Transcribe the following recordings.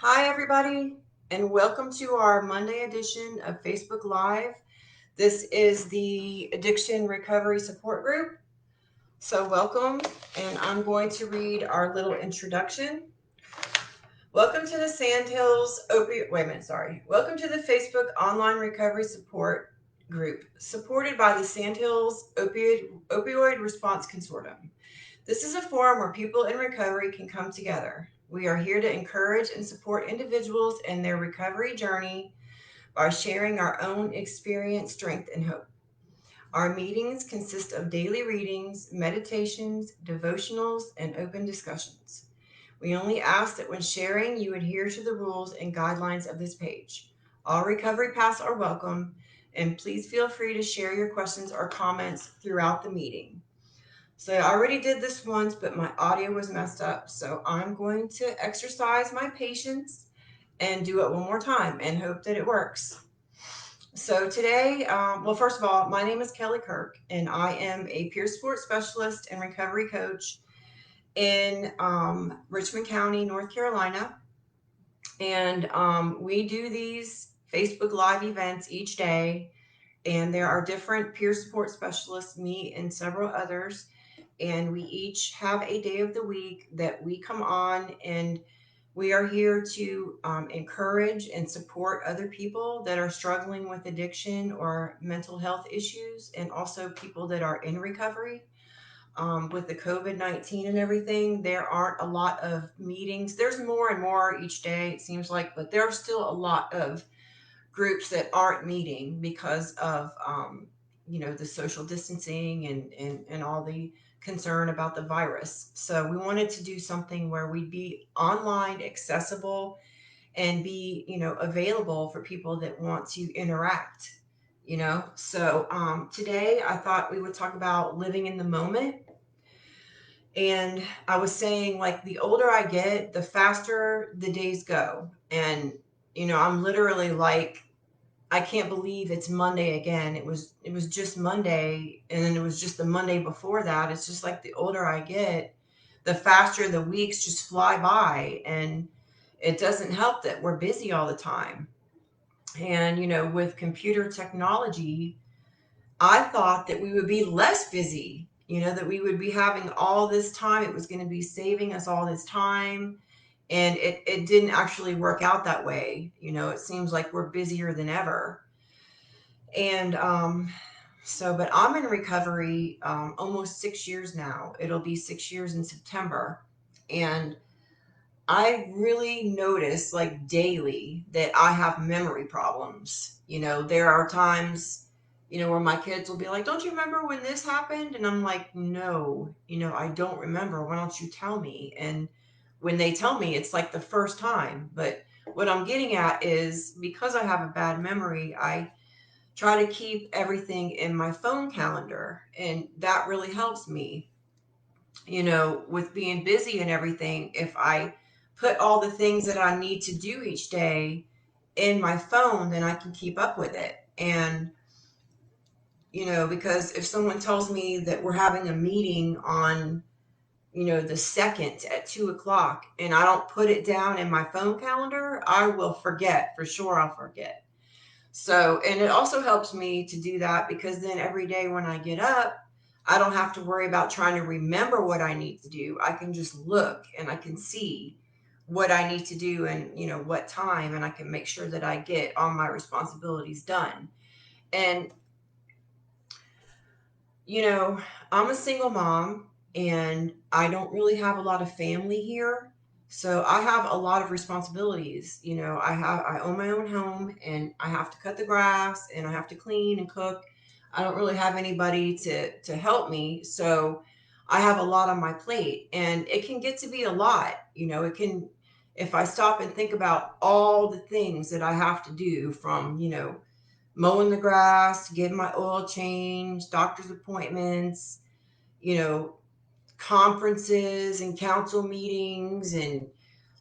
Hi, everybody, and welcome to our Monday edition of Facebook Live. This is the Addiction Recovery Support Group. So, welcome, and I'm going to read our little introduction. Welcome to the Sandhills Opioid. Wait a minute, sorry. Welcome to the Facebook Online Recovery Support Group, supported by the Sandhills Opioid Response Consortium. This is a forum where people in recovery can come together. We are here to encourage and support individuals in their recovery journey by sharing our own experience, strength, and hope. Our meetings consist of daily readings, meditations, devotionals, and open discussions. We only ask that when sharing, you adhere to the rules and guidelines of this page. All recovery paths are welcome, and please feel free to share your questions or comments throughout the meeting. So I already did this once, but my audio was messed up. So I'm going to exercise my patience and do it one more time and hope that it works. So today, well, first of all, my name is Kelly Kirk, and I am a peer support specialist and recovery coach in Richmond County, North Carolina. And we do these Facebook Live events each day, and there are different peer support specialists, me and several others, and we each have a day of the week that we come on, and we are here to encourage and support other people that are struggling with addiction or mental health issues, and also people that are in recovery. With the COVID-19 and everything, there aren't a lot of meetings. There's more and more each day, it seems like, but there are still a lot of groups that aren't meeting because of the social distancing and all the concern about the virus. So we wanted to do something where we'd be online, accessible, and be available for people that want to interact. So today I thought we would talk about living in the moment. And I was saying, like, the older I get, the faster the days go. And I'm literally like, I can't believe it's Monday again. It was just Monday, and then it was just the Monday before that. It's just like the older I get, the faster the weeks just fly by, and it doesn't help that we're busy all the time. And with computer technology, I thought that we would be less busy, that we would be having all this time. It was going to be saving us all this time. And it didn't actually work out that way. It seems like we're busier than ever. And but I'm in recovery almost 6 years now. It'll be 6 years in September. And I really notice, like, daily, that I have memory problems. There are times, where my kids will be like, "Don't you remember when this happened?" And I'm like, "No, I don't remember. Why don't you tell me?" And when they tell me, it's like the first time. But what I'm getting at is, because I have a bad memory, I try to keep everything in my phone calendar, and that really helps me. With being busy and everything, if I put all the things that I need to do each day in my phone, then I can keep up with it. And because if someone tells me that we're having a meeting on the second at 2 o'clock, and I don't put it down in my phone calendar, I will forget. For sure, I'll forget. So, and it also helps me to do that, because then every day when I get up, I don't have to worry about trying to remember what I need to do. I can just look and I can see what I need to do, and what time, and I can make sure that I get all my responsibilities done. And you know, I'm a single mom, and I don't really have a lot of family here. So I have a lot of responsibilities. I own my own home, and I have to cut the grass, and I have to clean and cook. I don't really have anybody to help me. So I have a lot on my plate, and it can get to be a lot. It can, if I stop and think about all the things that I have to do, from mowing the grass, getting my oil changed, doctor's appointments, you know, conferences and council meetings, and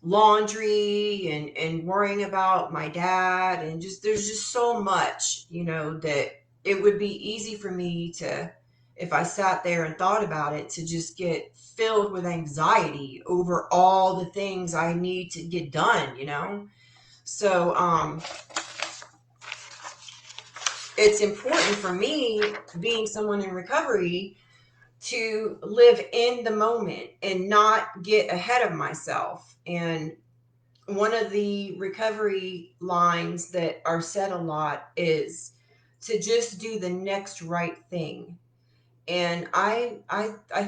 laundry, and worrying about my dad, and just there's just so much, that it would be easy for me to if I sat there and thought about it, to just get filled with anxiety over all the things I need to get done, you know? So, it's important for me, being someone in recovery, to live in the moment and not get ahead of myself. And one of the recovery lines that are said a lot is to just do the next right thing. And I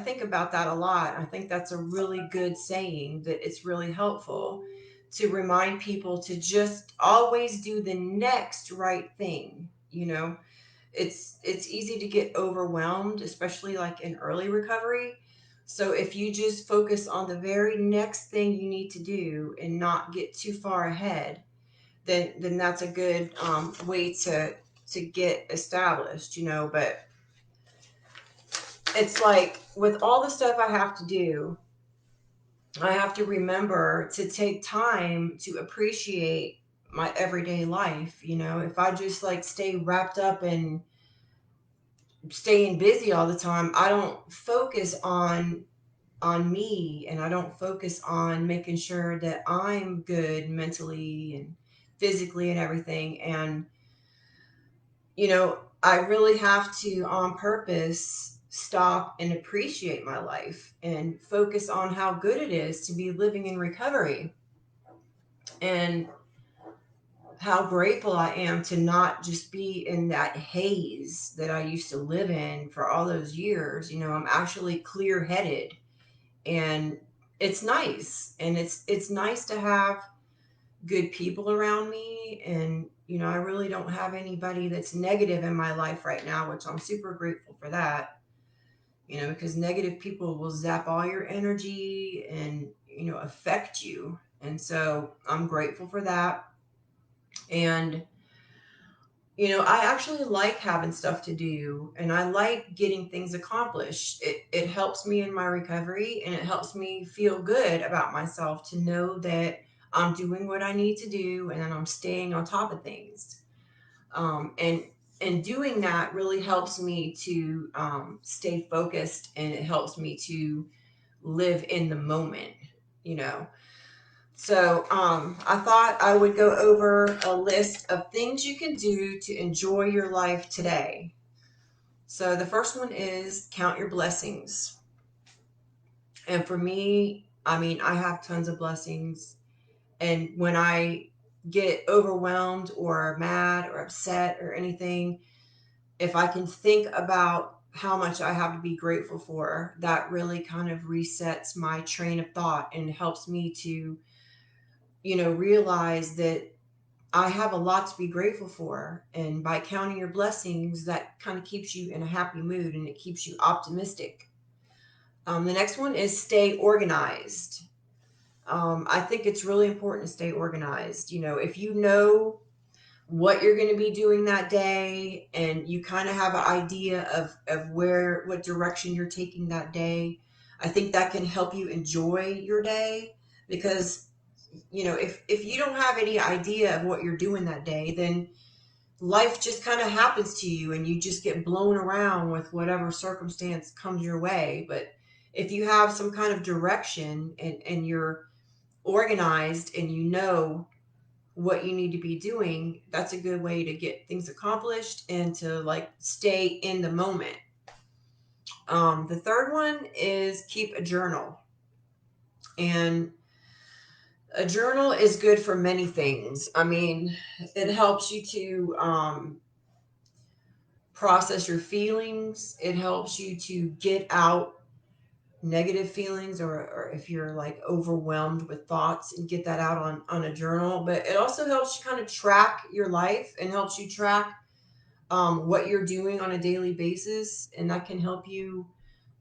think about that a lot. I think that's a really good saying, that it's really helpful to remind people to just always do the next right thing, you know. It's easy to get overwhelmed, especially like in early recovery. So if you just focus on the very next thing you need to do and not get too far ahead, then that's a good way to get established, you know. But it's like with all the stuff I have to do, I have to remember to take time to appreciate my everyday life. You know, if I just like stay wrapped up in staying busy all the time, I don't focus on me, and I don't focus on making sure that I'm good mentally and physically and everything. And you know, I really have to, on purpose, stop and appreciate my life and focus on how good it is to be living in recovery, and how grateful I am to not just be in that haze that I used to live in for all those years. You know, I'm actually clear headed, and it's nice. And it's nice to have good people around me. And you know, I really don't have anybody that's negative in my life right now, which I'm super grateful for that. You know, because negative people will zap all your energy and, you know, affect you. And so I'm grateful for that. And you know, I actually like having stuff to do, and I like getting things accomplished. It helps me in my recovery, and it helps me feel good about myself to know that I'm doing what I need to do and that I'm staying on top of things. And doing that really helps me to stay focused, and it helps me to live in the moment, you know. So I thought I would go over a list of things you can do to enjoy your life today. So the first one is count your blessings. And for me, I mean, I have tons of blessings. And when I get overwhelmed or mad or upset or anything, if I can think about how much I have to be grateful for, that really kind of resets my train of thought and helps me to, you know, realize that I have a lot to be grateful for. And by counting your blessings, that kind of keeps you in a happy mood and it keeps you optimistic. The next one is stay organized. I think it's really important to stay organized. You know, if you know what you're going to be doing that day and you kind of have an idea of what direction you're taking that day, I think that can help you enjoy your day. Because you know, if you don't have any idea of what you're doing that day, then life just kind of happens to you and you just get blown around with whatever circumstance comes your way. But if you have some kind of direction, and you're organized and you know what you need to be doing, that's a good way to get things accomplished and to like stay in the moment. The third one is keep a journal. And a journal is good for many things. I mean, it helps you to process your feelings. It helps you to get out negative feelings, or if you're like overwhelmed with thoughts, and get that out on a journal. But it also helps you kind of track your life and helps you track what you're doing on a daily basis. And that can help you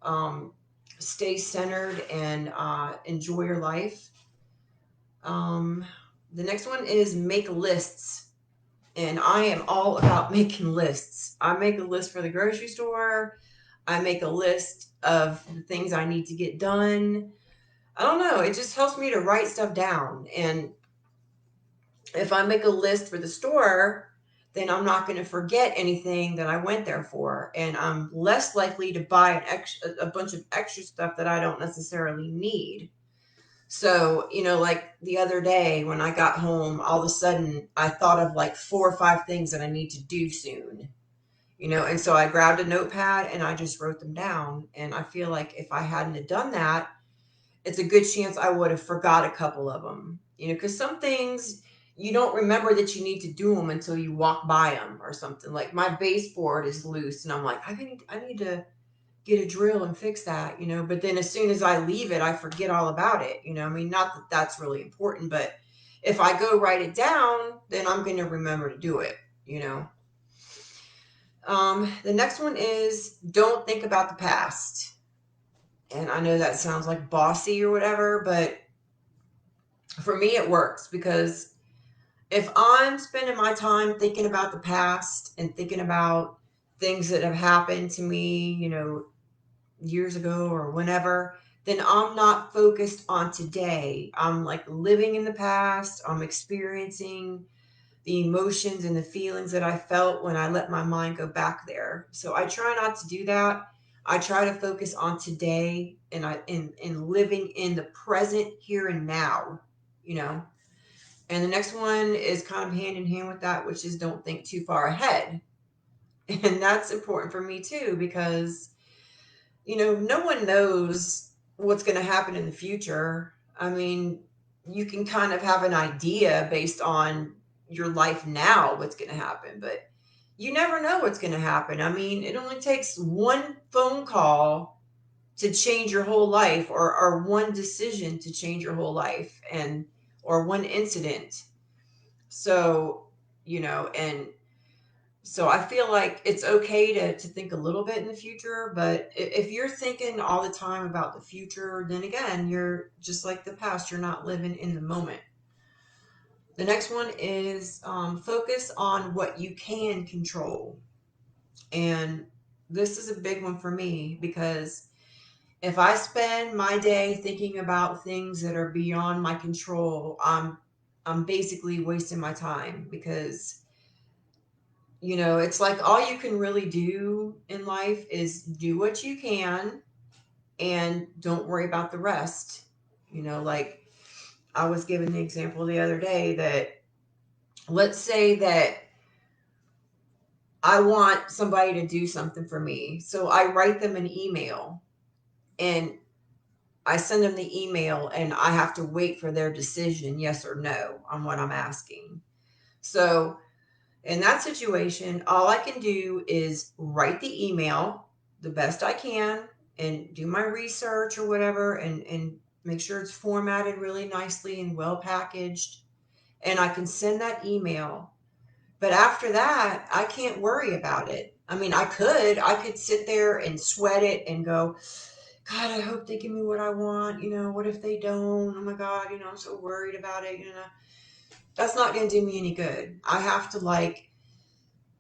um, stay centered and enjoy your life. Um, the next one is make lists. And I am all about making lists. I make a list for the grocery store. I make a list of the things I need to get done. I don't know. It just helps me to write stuff down. And if I make a list for the store, then I'm not going to forget anything that I went there for. And I'm less likely to buy a bunch of extra stuff that I don't necessarily need. So, like the other day when I got home, all of a sudden I thought of like 4 or 5 things that I need to do soon, and so I grabbed a notepad and I just wrote them down. And I feel like if I hadn't have done that, it's a good chance I would have forgot a couple of them, because some things you don't remember that you need to do them until you walk by them or something. Like my baseboard is loose and I'm like, I need to get a drill and fix that, but then as soon as I leave it, I forget all about it. I mean, not that that's really important, but if I go write it down, then I'm going to remember to do it, you know. The next one is don't think about the past. And I know that sounds like bossy or whatever, but for me, it works because if I'm spending my time thinking about the past and thinking about things that have happened to me, years ago or whenever, then I'm not focused on today. I'm like living in the past. I'm experiencing the emotions and the feelings that I felt when I let my mind go back there. So I try not to do that. I try to focus on today and in living in the present here and now, you know. And the next one is kind of hand in hand with that, which is don't think too far ahead. And that's important for me too, because no one knows what's going to happen in the future. I mean, you can kind of have an idea based on your life now, what's going to happen, but you never know what's going to happen. I mean, it only takes one phone call to change your whole life, or one decision to change your whole life, or one incident. So, and so I feel like it's okay to think a little bit in the future, but if you're thinking all the time about the future, then again, you're just like the past, you're not living in the moment. The next one is focus on what you can control. And this is a big one for me because if I spend my day thinking about things that are beyond my control, I'm basically wasting my time because it's like all you can really do in life is do what you can and don't worry about the rest. Like I was given the example the other day that let's say that I want somebody to do something for me. So I write them an email and I send them the email and I have to wait for their decision, yes or no, on what I'm asking. So in that situation, all I can do is write the email the best I can and do my research or whatever and make sure it's formatted really nicely and well packaged. And I can send that email. But after that, I can't worry about it. I mean, I could sit there and sweat it and go, God, I hope they give me what I want. What if they don't? Oh my God, I'm so worried about it. That's not going to do me any good. I have to let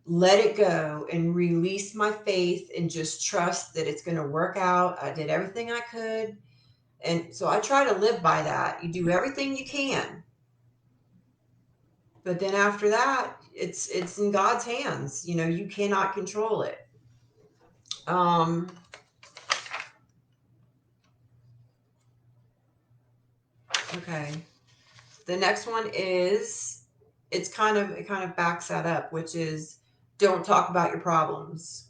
it go and release my faith and just trust that it's going to work out. I did everything I could. And so I try to live by that. You do everything you can. But then after that, it's in God's hands. You cannot control it. Um okay. The next one is it kind of backs that up, which is don't talk about your problems.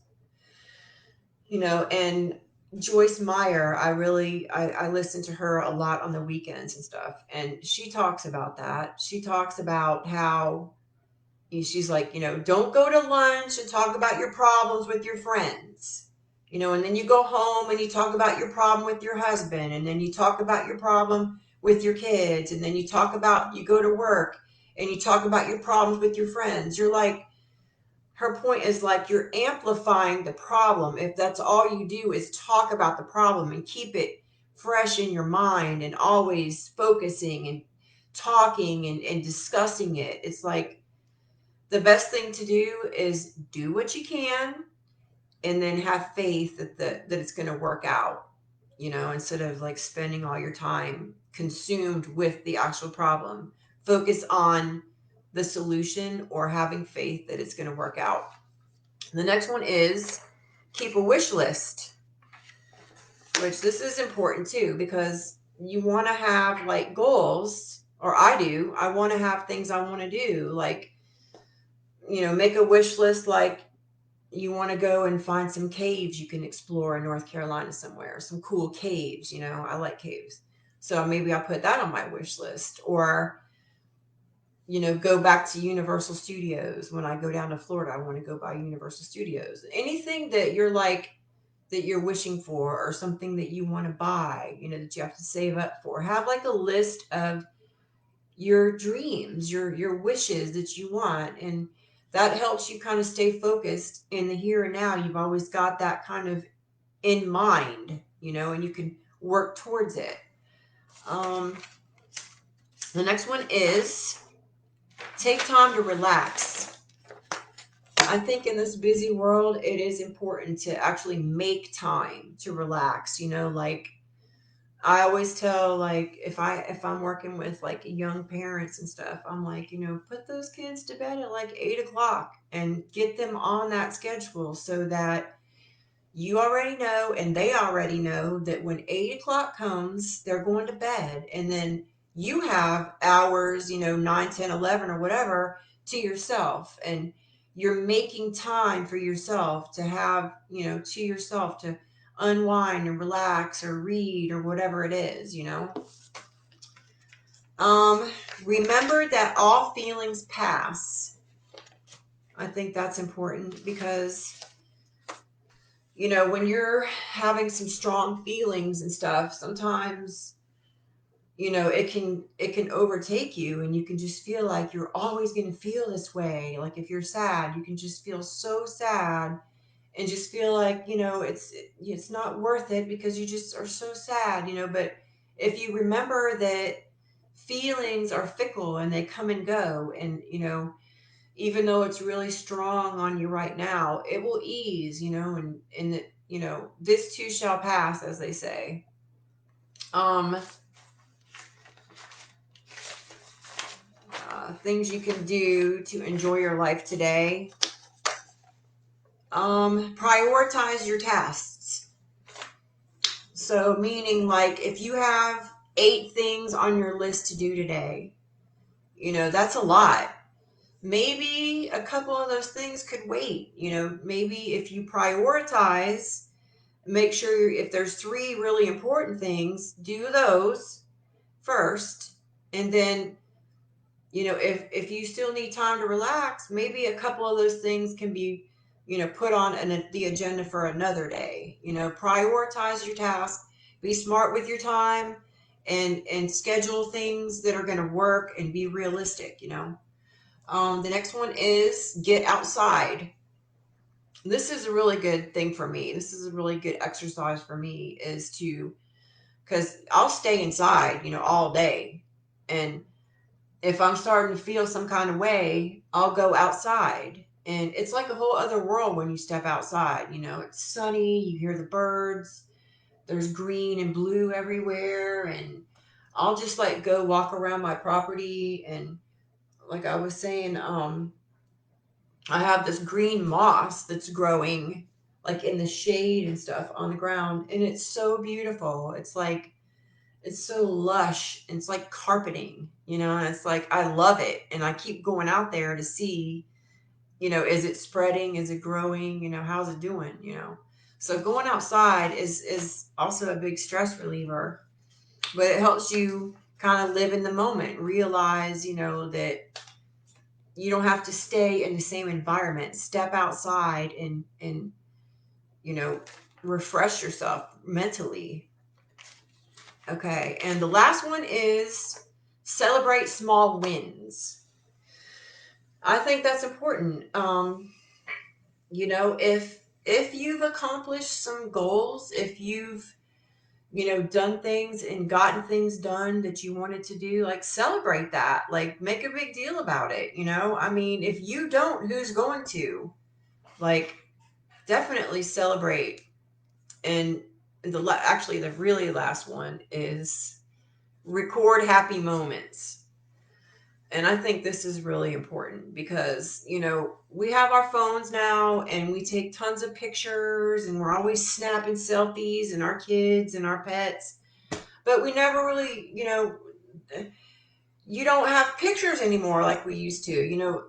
And Joyce Meyer, I listen to her a lot on the weekends and stuff, and she talks about that. She talks about how she's like, don't go to lunch and talk about your problems with your friends. And then you go home and you talk about your problem with your husband, and then you talk about your problem with your kids, and then you go to work and you talk about your problems with your friends. You're like, her point is like you're amplifying the problem if that's all you do is talk about the problem and keep it fresh in your mind and always focusing and talking and discussing it. It's like the best thing to do is do what you can and then have faith that it's going to work out, instead of like spending all your time consumed with the actual problem. Focus on the solution or having faith that it's going to work out. The next one is keep a wish list, which this is important too, because you want to have like goals, or I do. I want to have things I want to do, like, make a wish list, like you want to go and find some caves you can explore in North Carolina somewhere, some cool caves. I like caves. So maybe I'll put that on my wish list. Or, go back to Universal Studios. When I go down to Florida, I want to go by Universal Studios. Anything that you're like, that you're wishing for, or something that you want to buy, that you have to save up for. Have like a list of your dreams, your wishes that you want, and that helps you kind of stay focused in the here and now. You've always got that kind of in mind, and you can work towards it. The next one is take time to relax. I think in this busy world, it is important to actually make time to relax. Like I always tell, like, if I'm working with like young parents and stuff, I'm like, put those kids to bed at like 8 o'clock and get them on that schedule, so that you already know and they already know that when 8 o'clock comes, they're going to bed, and then you have hours, 9, 10, 11, or whatever, to yourself, and you're making time for yourself to have, to yourself, to unwind and relax or read or whatever it is. Remember that all feelings pass. I think that's important, because when you're having some strong feelings and stuff, sometimes it can overtake you, and you can just feel like you're always going to feel this way. Like if you're sad, you can just feel so sad, and just feel like it's not worth it, because you just are so sad. But if you remember that feelings are fickle and they come and go, and even though it's really strong on you right now, it will ease, and that, this too shall pass, as they say. um Things you can do to enjoy your life today. Prioritize your tasks. So, meaning, like, if you have 8 things on your list to do today, that's a lot. Maybe a couple of those things could wait. Maybe if you prioritize, make sure if there's 3 really important things, do those first. And then, if you still need time to relax, maybe a couple of those things can be, put on the agenda for another day. Prioritize your task, be smart with your time, and schedule things that are going to work, and be realistic. The next one is get outside. This is a really good thing for me. This is a really good exercise for me, is to, because I'll stay inside, all day. And if I'm starting to feel some kind of way, I'll go outside. And it's like a whole other world when you step outside. It's sunny, you hear the birds, there's green and blue everywhere. And I'll just like go walk around my property. And like I was saying, I have this green moss that's growing like in the shade and stuff on the ground. And it's so beautiful. It's so lush, and it's like carpeting, and it's like, I love it. And I keep going out there to see, is it spreading? Is it growing? How's it doing? So going outside is also a big stress reliever, but it helps you kind of live in the moment, realize, that you don't have to stay in the same environment. Step outside and, you know, refresh yourself mentally. Okay. And the last one is celebrate small wins. I think that's important. If you've accomplished some goals, if you've, done things and gotten things done that you wanted to do, like celebrate that, like make a big deal about it. I mean, if you don't, who's going to? Like, definitely celebrate. And actually, the really last one is record happy moments. And I think this is really important because, we have our phones now and we take tons of pictures and we're always snapping selfies and our kids and our pets, but we never really, you don't have pictures anymore like we used to.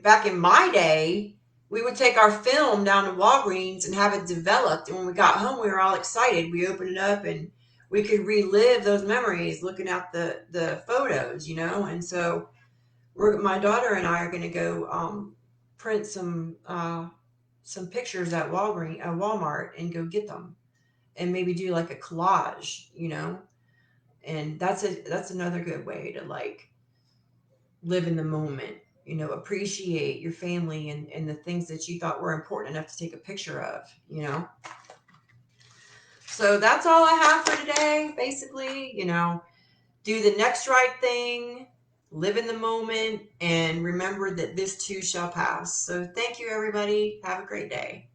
Back in my day, we would take our film down to Walgreens and have it developed. And when we got home, we were all excited. We opened it up and we could relive those memories looking at the photos, And so my daughter and I are going to go print some pictures at Walmart, and go get them, and maybe do like a collage, and that's another good way to like live in the moment, appreciate your family and the things that you thought were important enough to take a picture of. So that's all I have for today. Basically, do the next right thing, live in the moment, and remember that this too shall pass. So thank you, everybody. Have a great day.